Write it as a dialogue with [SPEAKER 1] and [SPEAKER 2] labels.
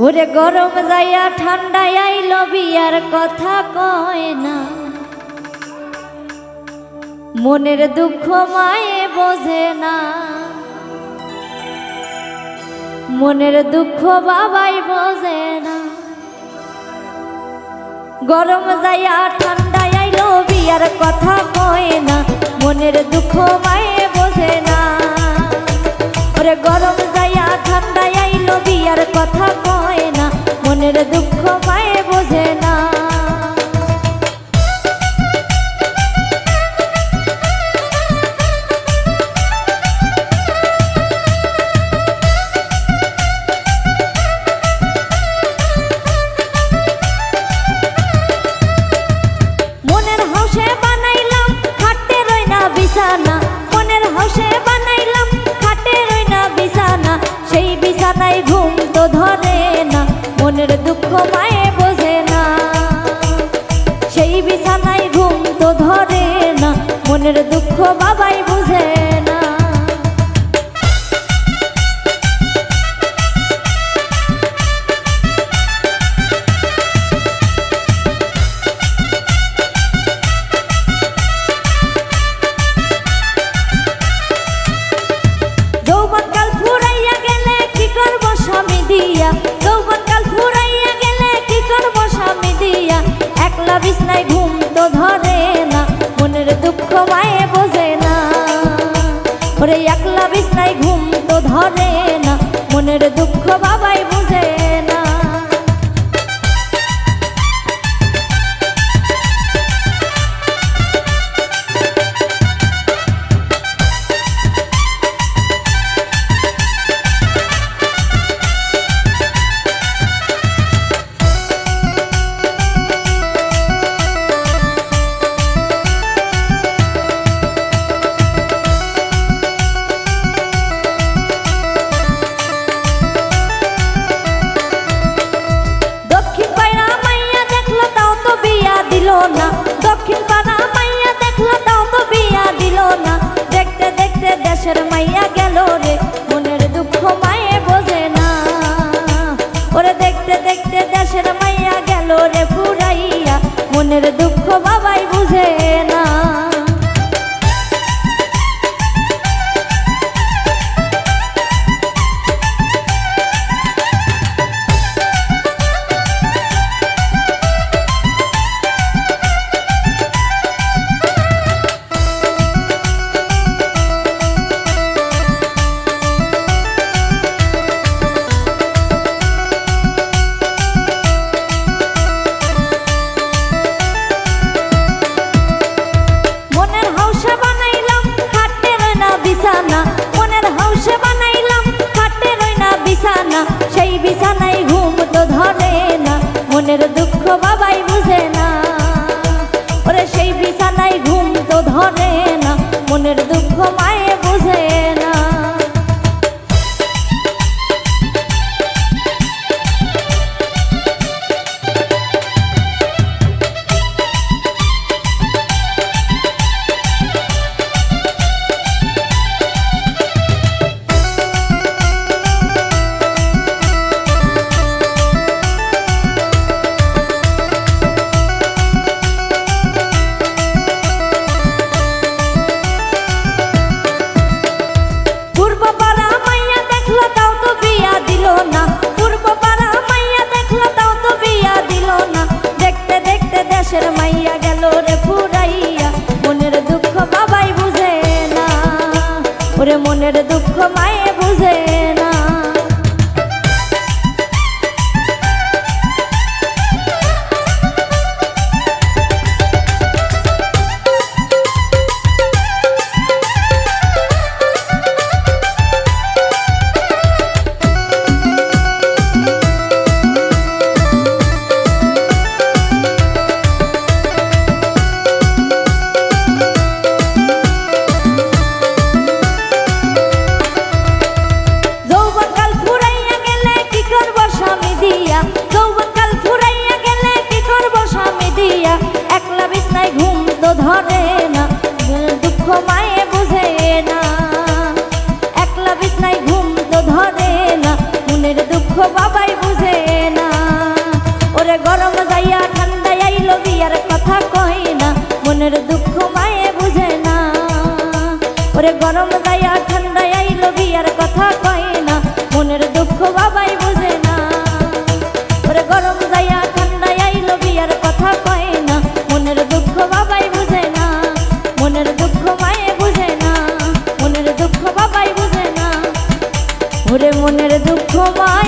[SPEAKER 1] ওরে গরম যাইয়া ঠান্ডায় আইলো বিয়ার কথা কয় না, মনের দুঃখ মায়ে বোঝে না, মনের দুঃখ বাবাই বোঝে না। গরম যাইয়া ঠান্ডায় আইলো বিয়ার কথা কয় না, মনের দুঃখ মায়ে বোঝে না। ওরে গরম যাইয়া ঠান্ডায় আইলো বিয়ার কথা কয় না, মনের দুঃখ মায়ে বোঝে না। মনের হাউসে বানাইলাম খাটে রই না বিছানা, মনের হাউসে বানাইলাম খাটে রই না বিছানা, সেই বিছানায় ঘুম তো ধরে না, মনের দুঃখ মায়ে বোঝে না। সেই বিছানায় ঘুম তো ধরে না, মনের দুঃখ বাবাই বুঝে না। যৌবনকাল ফুরাইয়া গেলে কি করব স্বামী দিয়া, যৌবনকাল ফুরাইয়া গেলে কি করব স্বামী দিয়া, একলা বিছনায় ঘুম তো ধরে না, মনের দুঃখ মায়ে বোঝে না। ওরে একলা বিছনায় ঘুম তো ধরে না, মনের দুঃখ বাবাই বুঝে না। না দক্ষিণ পাড়া মাইয়া দেখলো তাও তো বিয়া দিল না, দেখতে দেখতে দেশের মাইয়া গেল রে, মনের দুঃখ মায়ে বোঝে না। ওরে দেখতে দেখতে দেশের মাইয়া গেল রে ফুরাইয়া, মনের দুঃখ বাবাই বুঝে না। মনের হাউসে বানাইলাম খাটে রই না বিছানা, সেই বিছানায় ঘুম তো ধরে না, মনের দুঃখ বাবাই বুঝে না। ওরে সেই বিছানায় ঘুম তো ধরে না, মনের দুঃখ মায়ে বুঝে না। দেশের মাইয়া গেল রে ফুরাইয়া, মনের দুঃখ বাবাই বুঝে না। ওরে মনের দুঃখ মায়ে বুঝে না। সময়